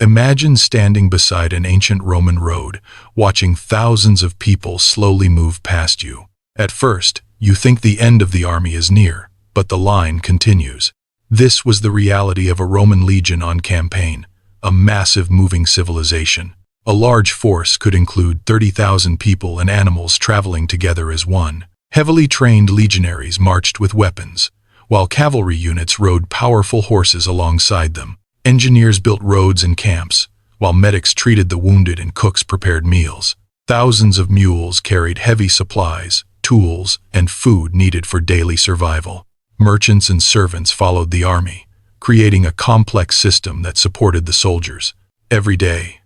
Imagine standing beside an ancient Roman road, watching thousands of people slowly move past you. At first, you think the end of the army is near, but the line continues. This was the reality of a Roman legion on campaign, a massive moving civilization. A large force could include 30,000 people and animals traveling together as one. Heavily trained legionaries marched with weapons, while cavalry units rode powerful horses alongside them. Engineers built roads and camps, while medics treated the wounded and cooks prepared meals. Thousands of mules carried heavy supplies, tools, and food needed for daily survival. Merchants and servants followed the army, creating a complex system that supported the soldiers. Every day,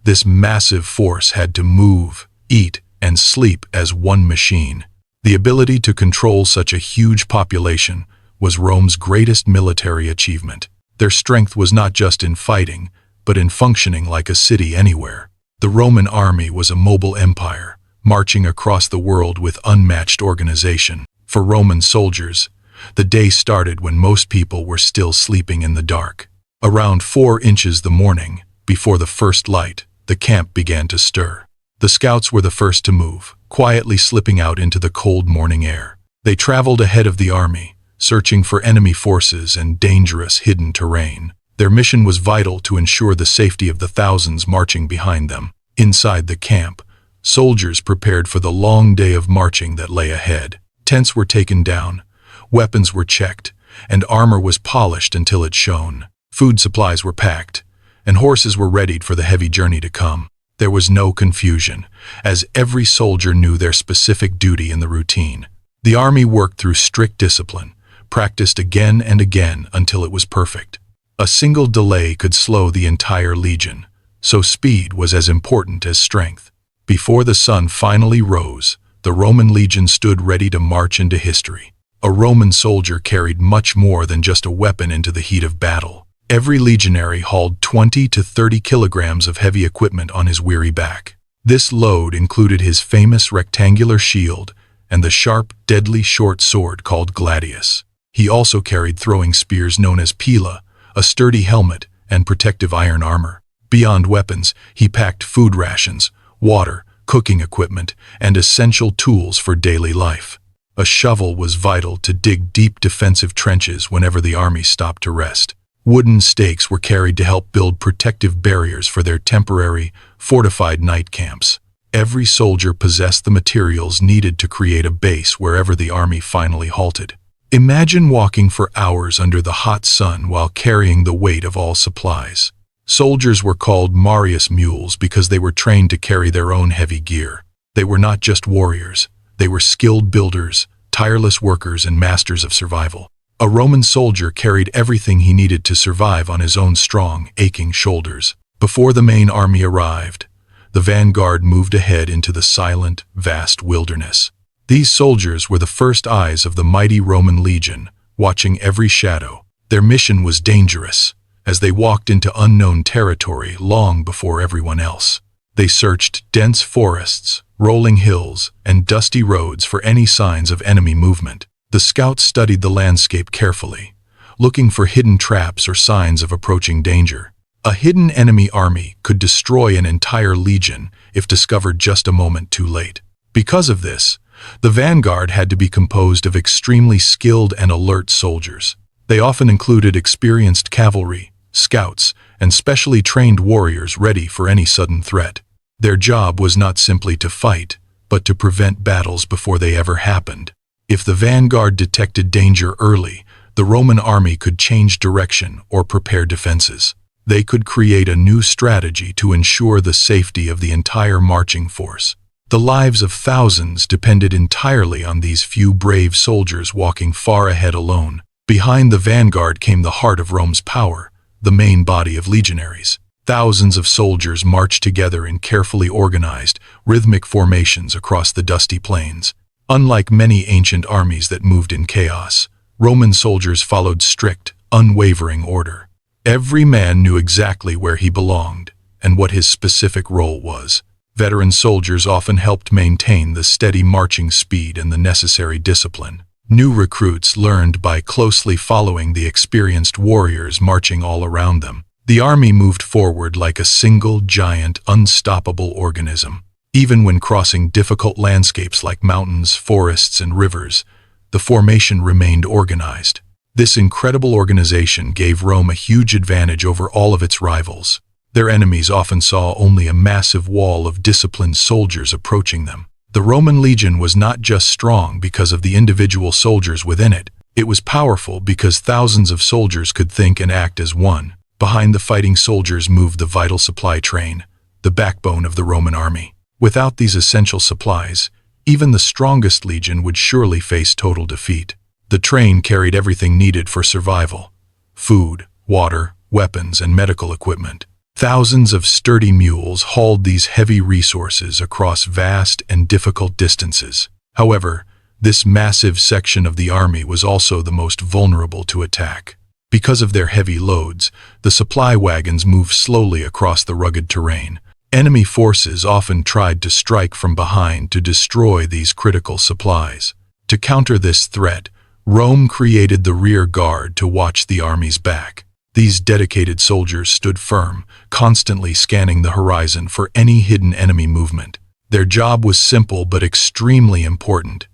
this massive force had to move, eat, and sleep as one machine. The ability to control such a huge population was Rome's greatest military achievement. Their strength was not just in fighting, but in functioning like a city anywhere. The Roman army was a mobile empire, marching across the world with unmatched organization. For Roman soldiers, the day started when most people were still sleeping in the dark. Around 4 inches the morning, before the first light, the camp began to stir. The scouts were the first to move, quietly slipping out into the cold morning air. They traveled ahead of the army, searching for enemy forces and dangerous hidden terrain. Their mission was vital to ensure the safety of the thousands marching behind them. Inside the camp, soldiers prepared for the long day of marching that lay ahead. Tents were taken down, weapons were checked, and armor was polished until it shone. Food supplies were packed, and horses were readied for the heavy journey to come. There was no confusion, as every soldier knew their specific duty in the routine. The army worked through strict discipline, practiced again and again until it was perfect. A single delay could slow the entire legion, so speed was as important as strength. Before the sun finally rose, the Roman legion stood ready to march into history. A Roman soldier carried much more than just a weapon into the heat of battle. Every legionary hauled 20 to 30 kilograms of heavy equipment on his weary back. This load included his famous rectangular shield and the sharp, deadly short sword called gladius. He also carried throwing spears known as pila, a sturdy helmet, and protective iron armor. Beyond weapons, he packed food rations, water, cooking equipment, and essential tools for daily life. A shovel was vital to dig deep defensive trenches whenever the army stopped to rest. Wooden stakes were carried to help build protective barriers for their temporary, fortified night camps. Every soldier possessed the materials needed to create a base wherever the army finally halted. Imagine walking for hours under the hot sun while carrying the weight of all supplies. Soldiers were called Marius mules because they were trained to carry their own heavy gear. They were not just warriors, they were skilled builders, tireless workers, and masters of survival. A Roman soldier carried everything he needed to survive on his own strong, aching shoulders. Before the main army arrived, the vanguard moved ahead into the silent, vast wilderness. These soldiers were the first eyes of the mighty Roman legion, watching every shadow. Their mission was dangerous, as they walked into unknown territory long before everyone else. They searched dense forests, rolling hills, and dusty roads for any signs of enemy movement. The scouts studied the landscape carefully, looking for hidden traps or signs of approaching danger. A hidden enemy army could destroy an entire legion if discovered just a moment too late. Because of this, the vanguard had to be composed of extremely skilled and alert soldiers. They often included experienced cavalry, scouts, and specially trained warriors ready for any sudden threat. Their job was not simply to fight, but to prevent battles before they ever happened. If the vanguard detected danger early, the Roman army could change direction or prepare defenses. They could create a new strategy to ensure the safety of the entire marching force. The lives of thousands depended entirely on these few brave soldiers walking far ahead alone. Behind the vanguard came the heart of Rome's power, the main body of legionaries. Thousands of soldiers marched together in carefully organized, rhythmic formations across the dusty plains. Unlike many ancient armies that moved in chaos, Roman soldiers followed strict, unwavering order. Every man knew exactly where he belonged and what his specific role was. Veteran soldiers often helped maintain the steady marching speed and the necessary discipline. New recruits learned by closely following the experienced warriors marching all around them. The army moved forward like a single, giant, unstoppable organism. Even when crossing difficult landscapes like mountains, forests, and rivers, the formation remained organized. This incredible organization gave Rome a huge advantage over all of its rivals. Their enemies often saw only a massive wall of disciplined soldiers approaching them. The Roman legion was not just strong because of the individual soldiers within it. It was powerful because thousands of soldiers could think and act as one. Behind the fighting soldiers moved the vital supply train, the backbone of the Roman army. Without these essential supplies, even the strongest legion would surely face total defeat. The train carried everything needed for survival: food, water, weapons, and medical equipment. Thousands of sturdy mules hauled these heavy resources across vast and difficult distances. However, this massive section of the army was also the most vulnerable to attack. Because of their heavy loads, the supply wagons moved slowly across the rugged terrain. Enemy forces often tried to strike from behind to destroy these critical supplies. To counter this threat, Rome created the rear guard to watch the army's back. These dedicated soldiers stood firm, constantly scanning the horizon for any hidden enemy movement. Their job was simple but extremely important: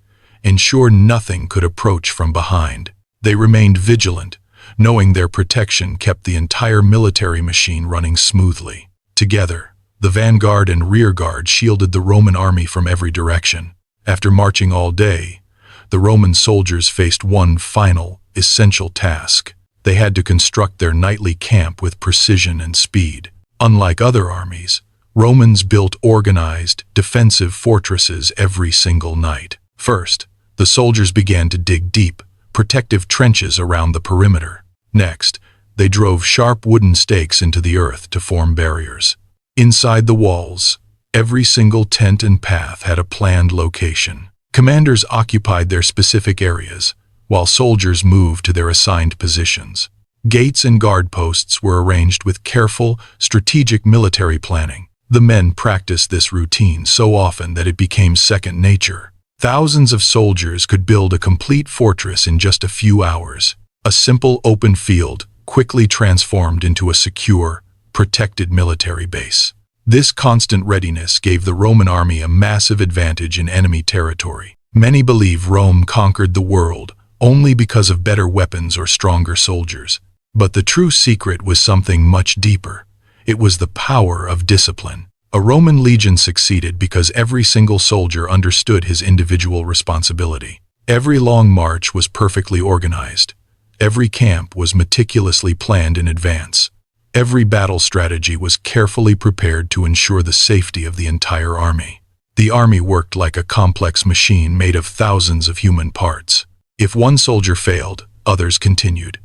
ensure nothing could approach from behind. They remained vigilant, knowing their protection kept the entire military machine running smoothly. Together, the vanguard and rearguard shielded the Roman army from every direction. After marching all day, the Roman soldiers faced one final, essential task. They had to construct their nightly camp with precision and speed. Unlike other armies, Romans built organized, defensive fortresses every single night. First, the soldiers began to dig deep, protective trenches around the perimeter. Next, they drove sharp wooden stakes into the earth to form barriers. Inside the walls, every single tent and path had a planned location. Commanders occupied their specific areas, while soldiers moved to their assigned positions. Gates and guard posts were arranged with careful, strategic military planning. The men practiced this routine so often that it became second nature. Thousands of soldiers could build a complete fortress in just a few hours. A simple open field quickly transformed into a secure, protected military base. This constant readiness gave the Roman army a massive advantage in enemy territory. Many believe Rome conquered the world only because of better weapons or stronger soldiers. But the true secret was something much deeper. It was the power of discipline. A Roman legion succeeded because every single soldier understood his individual responsibility. Every long march was perfectly organized. Every camp was meticulously planned in advance. Every battle strategy was carefully prepared to ensure the safety of the entire army. The army worked like a complex machine made of thousands of human parts. If one soldier failed, others continued.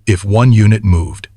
If one unit moved,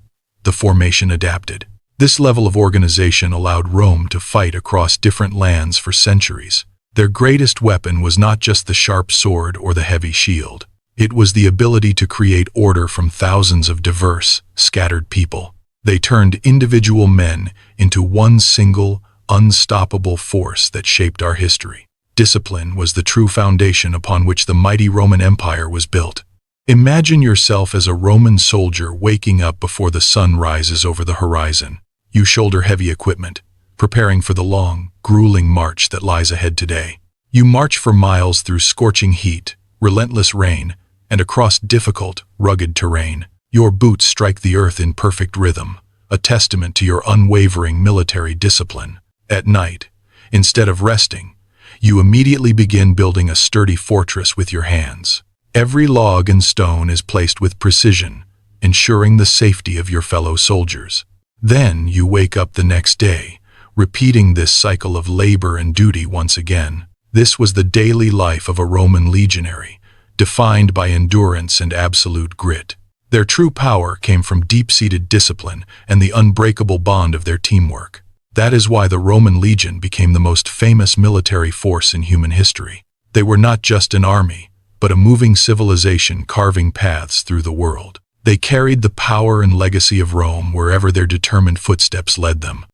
the formation adapted. This level of organization allowed Rome to fight across different lands for centuries. Their greatest weapon was not just the sharp sword or the heavy shield. It was the ability to create order from thousands of diverse, scattered people. They turned individual men into one single, unstoppable force that shaped our history. Discipline was the true foundation upon which the mighty Roman Empire was built. Imagine yourself as a Roman soldier waking up before the sun rises over the horizon. You shoulder heavy equipment, preparing for the long, grueling march that lies ahead today. You march for miles through scorching heat, relentless rain, and across difficult, rugged terrain. Your boots strike the earth in perfect rhythm, a testament to your unwavering military discipline. At night, instead of resting, you immediately begin building a sturdy fortress with your hands. Every log and stone is placed with precision, ensuring the safety of your fellow soldiers. Then you wake up the next day, repeating this cycle of labor and duty once again. This was the daily life of a Roman legionary, defined by endurance and absolute grit. Their true power came from deep-seated discipline and the unbreakable bond of their teamwork. That is why the Roman legion became the most famous military force in human history. They were not just an army, but a moving civilization carving paths through the world. They carried the power and legacy of Rome wherever their determined footsteps led them.